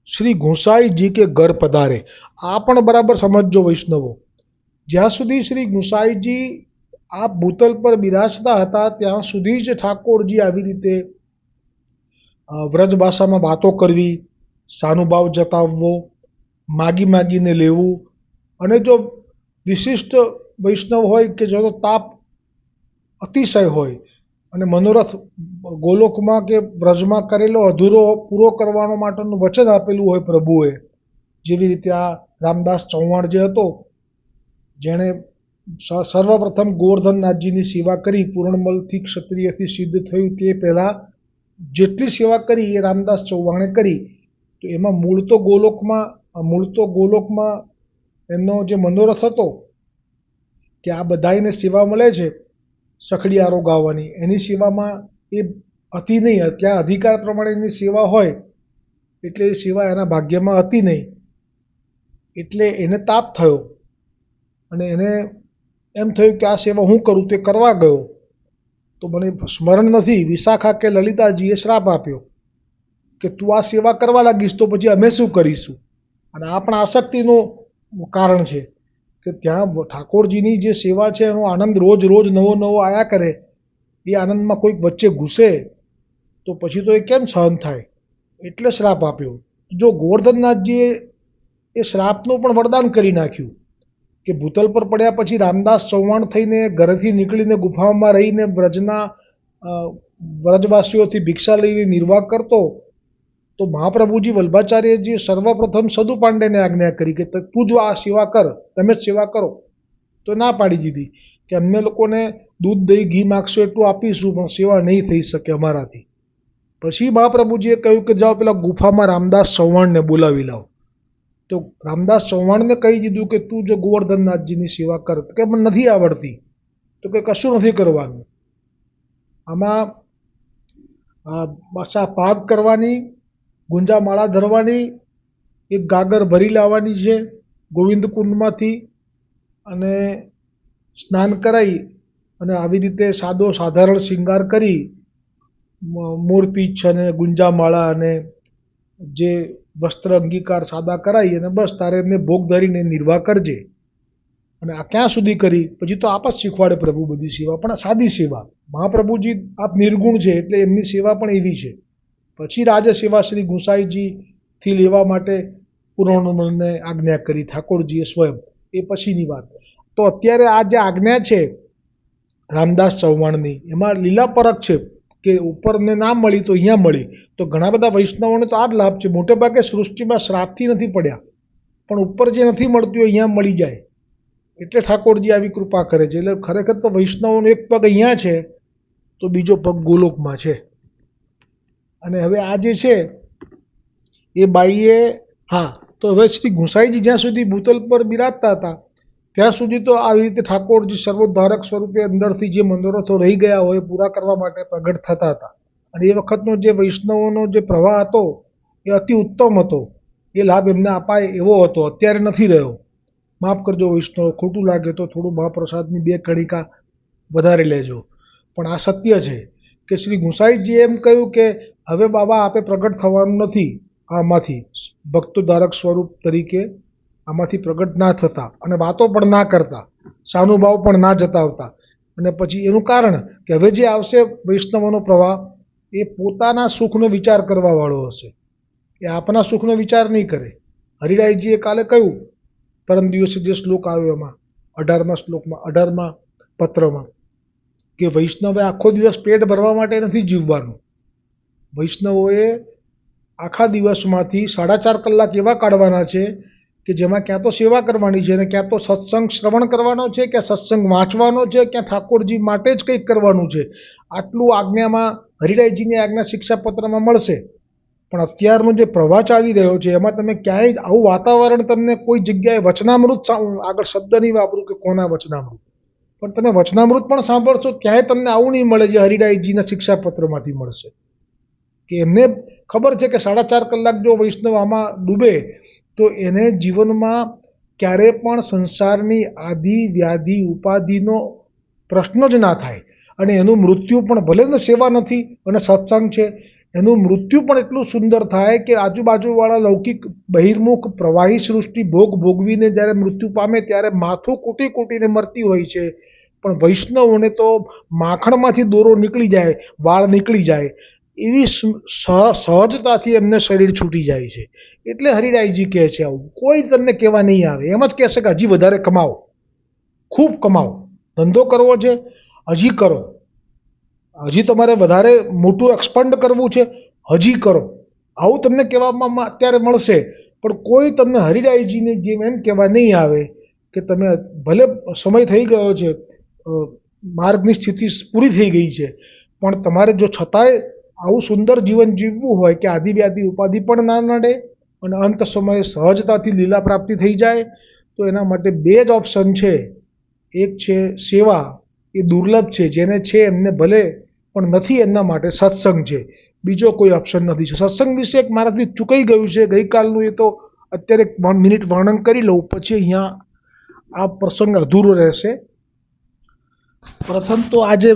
શ્રી ગુસાઈજી કે ઘર પધારે. આ પણ બરાબર સમજજો વૈષ્ણવો. જ્યાં સુધી શ્રી ગુસાઈજી આ ભૂતલ પર બિરાજતા હતા ત્યાં સુધી જ ઠાકોરજી આવી રીતે વ્રજ ભાષામાં વાતો કરવી, સાનુભાવ જતાવવો, માગીને લેવું. અને જો વિશિષ્ટ વૈષ્ણવ હોય કે જેનો તાપ અતિશય હોય અને મનોરથ ગોલોકમાં કે વ્રજમાં કરેલો અધૂરો પૂરો કરવાનો માટેનું વચન આપેલું હોય પ્રભુએ, જેવી રીતે આ રામદાસ ચૌહાણ જે હતો, જેણે સર્વપ્રથમ ગોવર્ધનનાથજીની સેવા કરી, પૂર્ણમલથી ક્ષત્રિયથી સિદ્ધ થયું તે પહેલાં જેટલી સેવા કરી એ રામદાસ ચૌહાણે કરી. તો એમાં મૂળ તો ગોલોકમાં એમનો જે મનોરથ હતો કે આ બધાને સેવા મળે છે સખડિયારો ગાવાની, એની સેવામાં એ હતી નહીં. ત્યાં અધિકાર પ્રમાણેની સેવા હોય એટલે એ સેવા એના ભાગ્યમાં હતી નહીં. એટલે એને તાપ થયો અને એને એમ થયું કે આ સેવા હું કરું, તે કરવા ગયો તો મને સ્મરણ નથી, વિશાખા કે લલિતાજીએ શ્રાપ આપ્યો કે તું આ સેવા કરવા લાગીશ તો પછી અમે શું કરીશું. અને આ પણ આસક્તિનું કારણ છે કે ત્યાં ઠાકોરજીની જે સેવા છે એનો આનંદ રોજ રોજ નવો નવો આયા કરે, એ આનંદમાં કોઈક વચ્ચે ઘૂસે તો પછી તો એ કેમ સહન થાય, એટલે શ્રાપ આપ્યો. જો ગોવર્ધનનાથજીએ એ શ્રાપનું પણ વરદાન કરી નાખ્યું કે ભૂતલ પર પડ્યા પછી રામદાસ ચૌહાણ થઈને ઘરેથી નીકળીને ગુફામાં રહીને વ્રજવાસીઓથી ભિક્ષા લઈને નિર્વાહ કરતો, તો મહાપ્રભુજી વલ્ભાચાર્યજીએ સર્વપ્રથમ સદુ પાંડેને આજ્ઞા કરી કે તું જ આ સેવા કર, તમે જ સેવા કરો. તો ના પાડી દીધી કે અમને લોકોને દૂધ દહીં ઘી માગશો એટલું આપીશું, પણ સેવા નહીં થઈ શકે અમારાથી. પછી મહાપ્રભુજીએ કહ્યું કે જાઓ પેલા ગુફામાં રામદાસ ચૌહાણને બોલાવી લાવો. તો રામદાસ ચૌહાણને કહી દીધું કે તું જો ગોવર્ધનનાથજીની સેવા કર, તો કે મને નથી આવડતી, તો કે કશું નથી કરવાનું. આમાં પાછા પાક કરવાની, ગુંજા માળા ધરવાની, એક ગાગર ભરી લાવવાની છે ગોવિંદ કુંડમાંથી, અને સ્નાન કરાવી અને આવી રીતે સાધારણ શૃંગાર કરી મોરપીંછ અને ગુંજા માળા અને જે વસ્ત્ર અંગીકાર સાદા કરાવી અને બસ તારે એમને ભોગ ધરીને નિર્વાહ કરજે. અને આ ક્યાં સુધી કરી, પછી તો આપ જ શીખવાડે પ્રભુ બધી સેવા, પણ આ સાદી સેવા. મહાપ્રભુજી આપ નિર્ગુણ છે એટલે એમની સેવા પણ એવી છે. પછી રાજસેવા શ્રી ગુસાઈજીથી લેવા માટે પૂર્ણમલને આજ્ઞા કરી ઠાકોરજીએ સ્વયં, એ પછીની વાત. તો અત્યારે આ જે આજ્ઞા છે રામદાસ ચૌહાણની, એમાં લીલા પરખ છે કે ઉપરને ના મળી તો અહીંયા મળી. તો ઘણા બધા વૈષ્ણવોને તો આ જ લાભ છે. મોટે ભાગે સૃષ્ટિમાં શ્રાપથી નથી પડ્યા, પણ ઉપર જે નથી મળતું અહીંયા મળી જાય, એટલે ઠાકોરજી આવી કૃપા કરે છે. એટલે ખરેખર તો વૈષ્ણવોનો એક પગ અહીંયા છે તો બીજો પગ ગોલોકમાં છે. અને હવે આ જે છે એ બાઈએ, હા, તો હવે શ્રી ગુસાઈજી જ્યાં સુધી ભૂતલ પર બિરાજતા હતા ત્યાં સુધી તો આવી રીતે ઠાકોરજી સર્વોદ્ધારક સ્વરૂપે અંદરથી જે મનોરથો રહી ગયા હોય પૂરા કરવા માટે પ્રગટ થતા હતા. અને એ વખતનો જે વૈષ્ણવોનો જે પ્રવાહ હતો એ અતિ ઉત્તમ હતો, એ લાભ એમને અપાય એવો હતો. અત્યારે નથી રહ્યો. માફ કરજો વૈષ્ણવ, ખોટું લાગે તો થોડું મહાપ્રસાદની 2 કણિકા વધારે લેજો, પણ આ સત્ય છે કે શ્રી ગુસાઈજીએ એમ કહ્યું કે હવે બાબા આપે પ્રગટ થવાનું નથી આમાંથી, ભક્તોદ્ધારક સ્વરૂપ તરીકે આમાંથી પ્રગટ ના થતા અને વાતો પણ ના કરતા, સાનુભાવ પણ ના જતાવતા. અને પછી એનું કારણ કે હવે જે આવશે વૈષ્ણવોનો પ્રવાહ એ પોતાના સુખનો વિચાર કરવાવાળો હશે, એ આપના સુખનો વિચાર નહીં કરે. હરિરાયજીએ કાલે કહ્યું, પરમ દિવસે જે શ્લોક આવ્યો એમાં 18મા પત્રમાં, કે વૈષ્ણવે આખો દિવસ પેટ ભરવા માટે નથી જીવવાનું. વૈષ્ણવોએ આખા દિવસમાંથી 4.5 કલાક એવા કાઢવાના છે કે જેમાં ક્યાં તો સેવા કરવાની છે, અને ક્યાં તો સત્સંગ શ્રવણ કરવાનો છે, ક્યાં સત્સંગ વાંચવાનો છે, ક્યાં ઠાકોરજી માટે જ કંઈક કરવાનું છે. આટલું આજ્ઞામાં હરિરાયજીની આજ્ઞા શિક્ષાપત્રમાં મળશે. પણ અત્યારનો જે પ્રવાહ ચાલી રહ્યો છે એમાં તમે ક્યાંય આવું વાતાવરણ તમને કોઈ જગ્યાએ વચનામૃત, આગળ શબ્દ નહીં વાપરું કે કોના વચનામૃત, પણ તમે વચનામૃત પણ સાંભળશો ત્યાંય તમને આવું નહીં મળે જે હરિરાયજીના શિક્ષાપત્રમાંથી મળશે. કે એમને ખબર છે કે 4.5 કલાક જો વૈષ્ણવ આમાં ડૂબે તો એને જીવનમાં ક્યારે પણ સંસારની આદિ વ્યાધિ ઉપાધિનો પ્રશ્ન જ ના થાય. અને એનું મૃત્યુ પણ, ભલે ને સેવા નથી અને સત્સંગ છે, એનું મૃત્યુ પણ એટલું સુંદર થાય કે આજુબાજુવાળા લૌકિક બહિર્મુખ પ્રવાહી સૃષ્ટિ ભોગ ભોગવીને જ્યારે મૃત્યુ પામે ત્યારે માથું કૂટી કૂટીને મરતી હોય છે, પણ વૈષ્ણવોને તો માખણમાંથી દોરો નીકળી જાય, વાળ નીકળી જાય એવી સહજતાથી એમને શરીર છૂટી જાય છે. એટલે હરિરાયજી કહે છે આવું કોઈ તમને કહેવા નહીં આવે, એમ જ કહેશે કે હજી વધારે કમાવો, ખૂબ કમાઓ, ધંધો કરવો છે હજી કરો, હજી તમારે વધારે મોટું એક્સપાન્ડ કરવું છે હજી કરો, આવું તમને કહેવામાં અત્યારે મળશે. પણ કોઈ તમને હરિરાયજીની જેમ એમ કહેવા નહીં આવે કે તમે ભલે સમય થઈ ગયો છે, માર્ગની સ્થિતિ પૂરી થઈ ગઈ છે, પણ તમારે જો છતાંય આવું સુંદર જીવન જીવવું હોય કે આદિ વ્યાધિ ઉપાધિ પણ ના નડે અને અંત સમયે સહજતાથી લીલા પ્રાપ્તિ થઈ જાય, તો એના માટે બે જ ઓપ્શન છે. એક છે સેવા, એ દુર્લભ છે, જેને છે એમને ભલે, પણ નથી એમના માટે સત્સંગ છે. બીજો કોઈ ઓપ્શન નથી. સત્સંગ વિશે એક મારાથી ચૂકાઈ ગયું છે ગઈકાલનું, એ તો અત્યારે 1 મિનિટ વર્ણન કરી લઉં, પછી અહીંયા આ પ્રસંગ અધૂરો રહેશે. પ્રથમ તો આ જે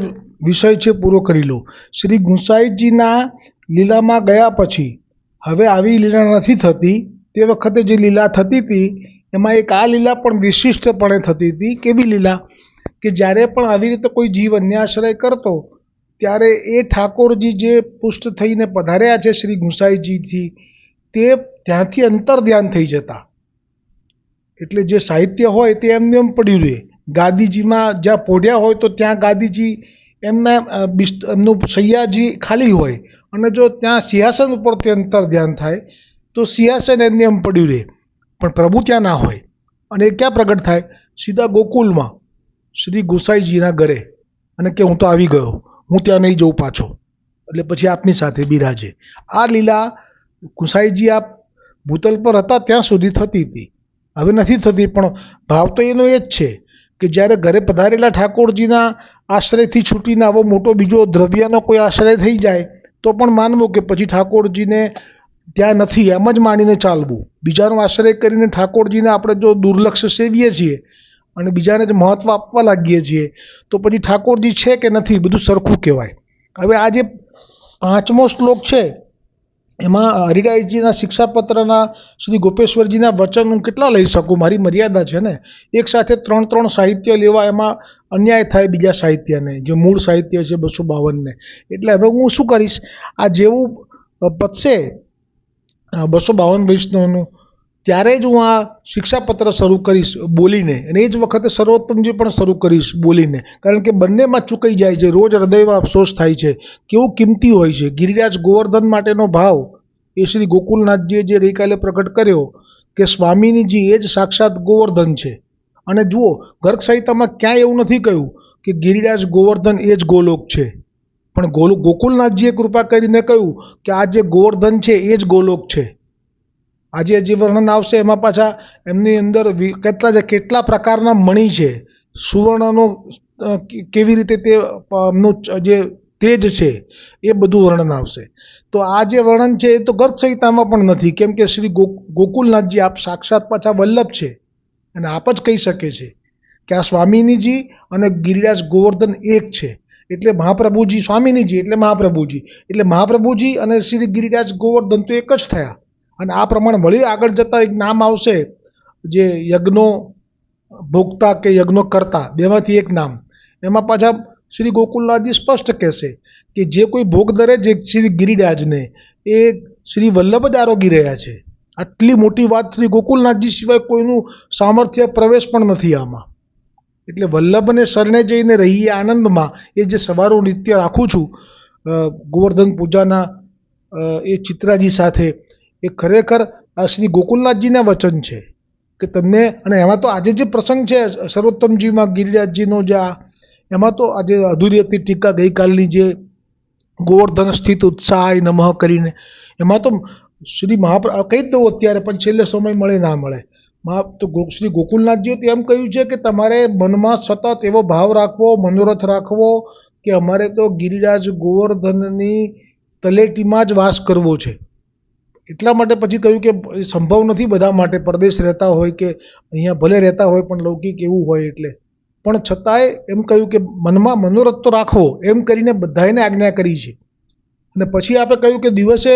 વિષય છે પૂરો કરી લો. શ્રી ગુંસાઈજીના લીલામાં ગયા પછી હવે આવી લીલા નથી થતી. તે વખતે જે લીલા થતી હતી એમાં એક આ લીલા પણ વિશિષ્ટપણે થતી હતી. કેવી લીલા? કે જ્યારે પણ આવી રીતે કોઈ જીવ અન્યાશ્રય કરતો ત્યારે એ ઠાકોરજી જે પુષ્ટ થઈને પધાર્યા છે શ્રી ગુંસાઈજીથી, તે ત્યાંથી અંતર ધ્યાન થઈ જતા. એટલે જે સાહિત્ય હોય તે એમને એમ પડ્યું રહે. ગાદીજીમાં જ્યાં પોઢ્યા હોય તો ત્યાં ગાદીજી એમનું શૈયાજી ખાલી હોય, અને જો ત્યાં સિંહાસન ઉપર તે અંતર ધ્યાન થાય તો સિંહાસન એમને એમ પડ્યું રહે, પણ પ્રભુ ત્યાં ના હોય. અને એ ક્યાં પ્રગટ થાય? સીધા ગોકુલમાં શ્રી ગુંસાઈજીના ઘરે, અને કે હું તો આવી ગયો, હું ત્યાં નહીં જઉં પાછો, એટલે પછી આપની સાથે બિરાજે. આ લીલા ગુંસાઈજી આપ ભૂતલ પર હતા ત્યાં સુધી થતી હતી, હવે નથી થતી. પણ ભાવ તો એનો એ જ છે કે જ્યારે ઘરે પધારેલા ઠાકોરજીના આશ્રયથી છૂટીને આવો મોટો બીજો દ્રવ્યનો કોઈ આશ્રય થઈ જાય તો પણ માનવું કે પછી ઠાકોરજીને ત્યાં નથી, એમ જ માનીને ચાલવું. બીજાનો આશ્રય કરીને ઠાકોરજીને આપણે જો દુર્લક્ષ સેવીએ છીએ અને બીજાને જ મહત્ત્વ આપવા લાગીએ છીએ તો પછી ઠાકોરજી છે કે નથી બધું સરખું કહેવાય. હવે આ જે 5મો શ્લોક છે એમાં હરિરાયજીના શિક્ષાપત્રના શ્રી ગોપેશ્વરજીના વચન હું કેટલા લઈ શકું, મારી મર્યાદા છે ને. એક સાથે 3 સાહિત્ય લેવા એમાં અન્યાય થાય બીજા સાહિત્યને, જે મૂળ સાહિત્ય છે 252ને. એટલે હવે હું શું કરીશ, આ જેવું પતશે 252 વૈષ્ણવનું ત્યારે જ હું આ શિક્ષાપત્ર શરૂ કરીશ બોલીને, અને એ જ વખતે સર્વોત્તમજી પણ શરૂ કરીશ બોલીને. કારણ કે બંનેમાં ચૂકાઈ જાય છે, રોજ હૃદયમાં અફસોસ થાય છે. કેવું કિંમતી હોય છે. ગિરિરાજ ગોવર્ધન માટેનો ભાવ એ શ્રી ગોકુલનાથજીએ જે ગઈકાલે પ્રગટ કર્યો કે સ્વામિનીજી એ જ સાક્ષાત ગોવર્ધન છે. અને જુઓ, ગર્ગ સંહિતામાં ક્યાંય એવું નથી કહ્યું કે ગિરિરાજ ગોવર્ધન એ જ ગોલોક છે, પણ ગોકુલનાથજીએ કૃપા કરીને કહ્યું કે આ જે ગોવર્ધન છે એ જ ગોલોક છે. આજે જે વર્ણન આવશે એમાં પાછા એમની અંદર કેટલા પ્રકારના મણિ છે, સુવર્ણનો કેવી રીતે તે એમનું જે તેજ છે એ બધું વર્ણન આવશે. તો આ જે વર્ણન છે એ તો ગર્ગ સંહિતામાં પણ નથી, કેમ કે શ્રી ગોકુલનાથજી આપ સાક્ષાત પાછા વલ્લભ છે, અને આપ જ કહી શકે છે કે આ સ્વામિનીજી અને ગિરિરાજ ગોવર્ધન એક છે. એટલે મહાપ્રભુજી, સ્વામિનીજી એટલે મહાપ્રભુજી અને શ્રી ગિરિરાજ ગોવર્ધન તો એક જ થયા. અને આ પ્રમાણે વળી આગળ જતાં એક નામ આવશે જે યજ્ઞો ભોગતા કે યજ્ઞો કરતા, બેમાંથી એક નામ. એમાં પાછા શ્રી ગોકુલનાથજી સ્પષ્ટ કહેશે કે જે કોઈ ભોગ ધરે છે શ્રી ગિરિરાજને એ શ્રી વલ્લભ જ આરોગી રહ્યા છે. આટલી મોટી વાત શ્રી ગોકુલનાથજી સિવાય કોઈનું સામર્થ્ય પ્રવેશ પણ નથી આમાં. એટલે વલ્લભને શરણે જઈને રહીએ આનંદમાં, એ જે સવારું નિત્ય રાખું છું ગોવર્ધન પૂજાના એ ચિત્રાજી સાથે, એ ખરેખર આ શ્રી ગોકુલનાથજીના વચન છે કે તમને. અને એમાં તો આજે જે પ્રસંગ છે સર્વોત્તમજીમાં ગિરિરાજજીનો જે એમાં તો આજે અધૂરી હતી ટીકા ગઈકાલની, જે ગોવર્ધન સ્થિત ઉત્સાહાય નમઃ કરીને, એમાં તો શ્રી કહી જ દઉં અત્યારે, પણ છેલ્લે સમય મળે ના મળે. તો શ્રી ગોકુલનાથજીએ તો એમ કહ્યું છે કે તમારે મનમાં સતત એવો ભાવ રાખવો, મનોરથ રાખવો કે અમારે તો ગિરિરાજ ગોવર્ધનની તલેટીમાં જ વાસ કરવો છે. એટલા માટે પછી કહ્યું કે સંભવ નથી બધા માટે, પરદેશ રહેતા હોય કે અહીંયા ભલે રહેતા હોય પણ લૌકિક એવું હોય એટલે, પણ છતાંય એમ કહ્યું કે મનમાં મનોરથ તો રાખવો, એમ કરીને બધાને આજ્ઞા કરી છે. અને પછી આપણે કહ્યું કે દિવસે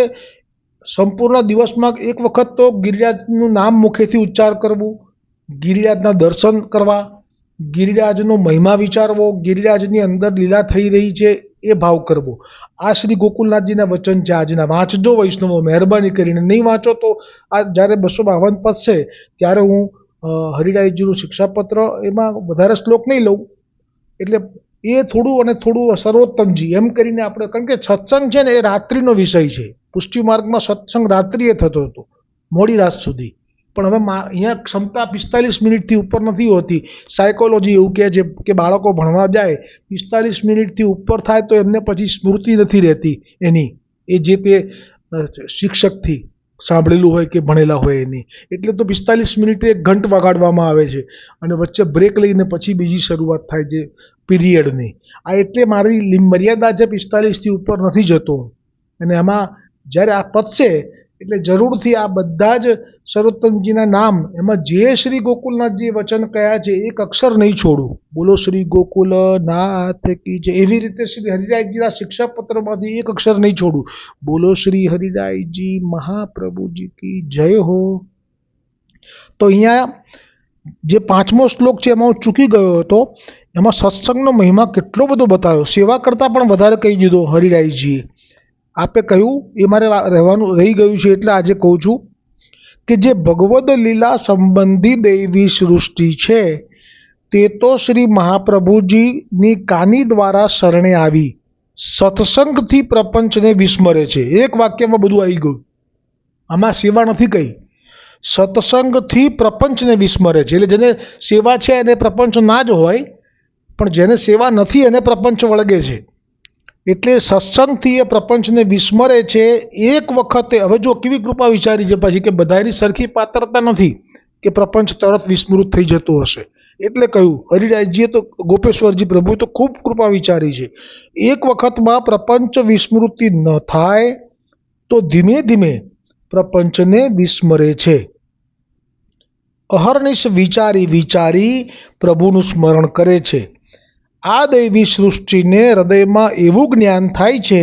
સંપૂર્ણ દિવસમાં એક વખત તો ગિરિરાજનું નામ મુખેથી ઉચ્ચાર કરવું, ગિરિરાજના દર્શન કરવા, ગિરિરાજનો મહિમા વિચારવો, ગિરિરાજની અંદર લીલા થઈ રહી છે એ ભાવ કરવો. આ શ્રી ગોકુલનાથજીના વચન છે આજના. વાંચજો વૈષ્ણવો, મહેરબાની કરીને. નહીં વાંચો તો આ જ્યારે 252 પદ છે ત્યારે હું હરિરાયજીનું શિક્ષાપત્ર, એમાં વધારે શ્લોક નહીં લઉં, એટલે એ થોડું અને થોડું સર્વોત્તમજી એમ કરીને આપણે, કારણ કે સત્સંગ છે ને એ રાત્રિનો વિષય છે. પુષ્ટિ માર્ગમાં સત્સંગ રાત્રિએ થતો હતો, મોડી રાત સુધી. પણ હવે અહીંયા ક્ષમતા 45 મિનિટથી ઉપર નથી હોતી. સાયકોલોજી એવું કહે છે કે બાળકો ભણવા જાય 45 મિનિટથી ઉપર થાય તો એમને પછી સ્મૃતિ નથી રહેતી એની, એ જે તે શિક્ષકથી સાંભળેલું હોય કે ભણેલા હોય એની. એટલે તો 45 મિનિટે એક ઘંટ વગાડવામાં આવે છે અને વચ્ચે બ્રેક લઈને પછી બીજી શરૂઆત થાય છે પીરિયડની. આ એટલે મારી મર્યાદા છે 45થી ઉપર નથી જતો. અને એમાં જ્યારે આ પતશે એટલે જરૂરથી આ બધા જ સર્વોત્તમજીના નામ, એમાં જે શ્રી ગોકુલનાથજી વચન કયા છે એક અક્ષર નહીં છોડું. બોલો શ્રી ગોકુલનાથ કી જય. એવી રીતે શ્રી હરિરાયજીના શિક્ષાપત્રમાંથી એક અક્ષર નહીં છોડું. બોલો શ્રી હરિરાયજી મહાપ્રભુજી કી જય હો. તો અહીંયા જે 5મો શ્લોક છે એમાં હું ચૂકી ગયો હતો. એમાં સત્સંગનો મહિમા કેટલો બધો બતાવ્યો, સેવા કરતાં પણ વધારે કહી દીધો હરિરાયજીએ. આપે કહ્યું એ મારે રહેવાનું રહી ગયું છે એટલે આજે કહું છું કે જે ભગવદ લીલા સંબંધી દૈવી સૃષ્ટિ છે તે તો શ્રી મહાપ્રભુજીની કાની દ્વારા શરણે આવી સત્સંગથી પ્રપંચને વિસ્મરે છે. એક વાક્યમાં બધું આવી ગયું. આમાં સેવા નથી કહી, સત્સંગથી પ્રપંચને વિસ્મરે છે. એટલે જેને સેવા છે એને પ્રપંચ ના જ હોય, પણ જેને સેવા નથી એને પ્રપંચ વળગે છે. એટલે સત્સંગથી એ પ્રપંચને વિસ્મરે છે. એક વખતે, હવે જો કેવી કૃપા વિચારી છે પાછી, કે બધાની સરખી પાત્રતા નથી કે પ્રપંચ તરત વિસ્મૃત થઈ જતો હશે. એટલે કહ્યું હરિરાયજીએ તો, ગોપેશ્વરજી પ્રભુએ તો ખૂબ કૃપા વિચારી છે. એક વખતમાં પ્રપંચ વિસ્મૃતિ ન થાય તો ધીમે ધીમે પ્રપંચને વિસ્મરે છે. અહર્નિશ વિચારી વિચારી પ્રભુનું સ્મરણ કરે છે. આ દૈવી સૃષ્ટિને હૃદયમાં એવું જ્ઞાન થાય છે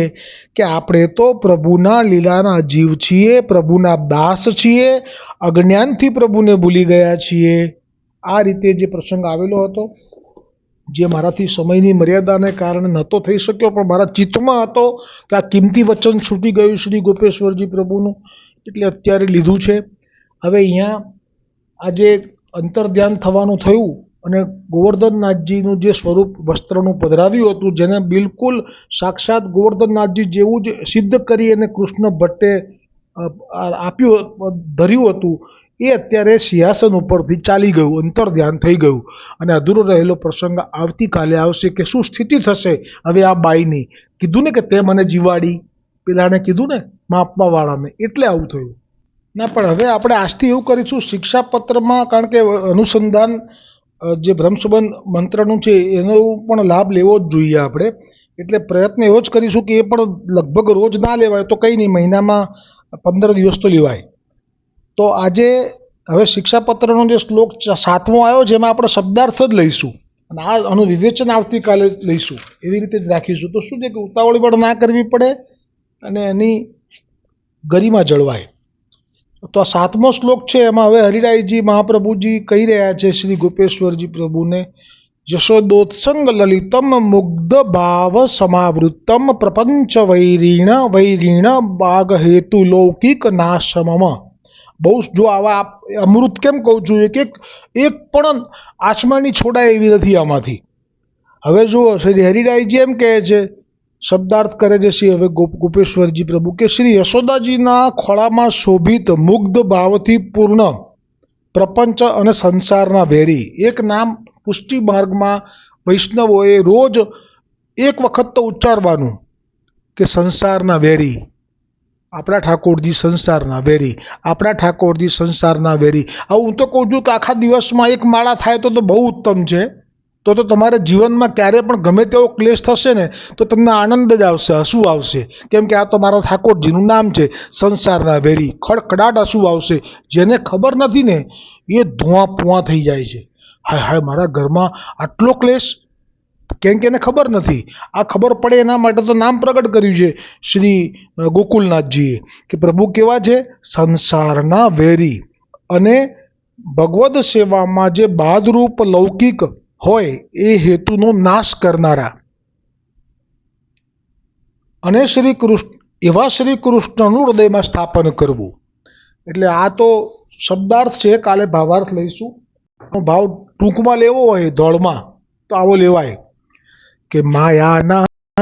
કે આપણે તો પ્રભુના લીલાના જીવ છીએ, પ્રભુના દાસ છીએ, અજ્ઞાનથી પ્રભુને ભૂલી ગયા છીએ. આ રીતે જે પ્રસંગ આવેલો હતો, જે મારાથી સમયની મર્યાદાને કારણે નહોતો થઈ શક્યો, પણ મારા ચિત્તમાં હતો કે આ કિંમતી વચન છૂટી ગયું શ્રી ગોપેશ્વરજી પ્રભુનું, એટલે અત્યારે લીધું છે. હવે અહીંયા આજે અંતર્ધ્યાન થવાનું થયું અને ગોવર્ધનનાથજીનું જે સ્વરૂપ વસ્ત્રનું પધરાવ્યું હતું, જેને બિલકુલ સાક્ષાત ગોવર્ધનનાથજી જેવું જ સિદ્ધ કરી અને કૃષ્ણ ભટ્ટે આપ્યું, ધર્યું હતું, એ અત્યારે સિંહાસન ઉપરથી ચાલી ગયું, અંતર્ધ્યાન થઈ ગયું. અને અધૂરો રહેલો પ્રસંગ આવતીકાલે આવશે કે શું સ્થિતિ થશે હવે આ બાઈની. કીધું ને કે તે મને જીવાડી, પેલાને કીધું ને માપવાવાળાને, એટલે આવું થયું. ના, પણ હવે આપણે આજથી એવું કરીશું શિક્ષાપત્રમાં, કારણ કે અનુસંધાન જે બ્રહ્મસંબંધ મંત્રનું છે એનો પણ લાભ લેવો જ જોઈએ આપણે. એટલે પ્રયત્ન એવો જ કરીશું કે એ પણ લગભગ રોજ ના લેવાય તો કંઈ નહીં, મહિનામાં 15 દિવસ તો લેવાય. તો આજે હવે શિક્ષાપત્રનો જે શ્લોક 7મો આવ્યો છે એમાં આપણે શબ્દાર્થ જ લઈશું અને આનું વિવેચન આવતીકાલે લઈશું. એવી રીતે જ રાખીશું. તો શું છે કે ઉતાવળી પણ ના કરવી પડે અને એની ગરિમા જળવાય. તો આ 7મો શ્લોક છે એમાં હવે હરિરાયજી મહાપ્રભુજી કહી રહ્યા છે શ્રી ગોપેશ્વરજી પ્રભુને, યશોદોત્સંગ લલિતમ મુગ્ધ ભાવ સમાવૃત્તમ પ્રપંચ વૈરીણ બાગ હેતુ લૌકિક નાશમમ. બહુ જો આવા અમૃત કેમ કહું છું, એક પણ આસમાની છોડાય એવી નથી આમાંથી. હવે જુઓ શ્રી હરિરાયજી એમ કહે છે, શબ્દાર્થ કરે છે શ્રી હવે ગોપેશ્વરજી પ્રભુ કે શ્રી યશોદાજીના ખોળામાં શોભિત મુગ્ધ ભાવથી પૂર્ણ પ્રપંચ અને સંસારના વેરી. એક નામ પુષ્ટિ માર્ગમાં વૈષ્ણવોએ રોજ એક વખત તો ઉચ્ચારવાનું કે સંસારના વેરી. આપણા ઠાકોરજી સંસારના વેરી, આપણા ઠાકોરજી સંસારના વેરી. હવે હું તો કહું છું કે આખા દિવસમાં એક માળા થાય તો બહુ ઉત્તમ છે. તો તમારે જીવનમાં ક્યારે પણ ગમે તેવો ક્લેશ થશે ને તો તમને આનંદ જ આવશે, હસવું આવશે. કેમ કે આ તો મારા ઠાકોરજીનું નામ છે સંસારના વેરી. ખડખડાટ હસવું આવશે. જેને ખબર નથી ને એ ધુઆ પુઆ થઈ જાય છે. હાય હાય, મારા ઘરમાં આટલો ક્લેશ, કેમ કે એને ખબર નથી. આ ખબર પડે એના માટે તો નામ પ્રગટ કર્યું છે શ્રી ગોકુલનાથજીએ કે પ્રભુ કેવા છે, સંસારના વેરી. અને ભગવદ સેવામાં જે બાદરૂપ લૌકિક હોય એ હેતુનો નાશ કરનારા અને શ્રી કૃષ્ણ, એવા શ્રી કૃષ્ણનું હૃદયમાં સ્થાપન કરવું. એટલે આ તો શબ્દાર્થ છે, કાલે ભાવાર્થ લઈશું. ભાવ ટૂંકમાં લેવો હોય ધોળમાં તો આવો લેવાય કે માયાના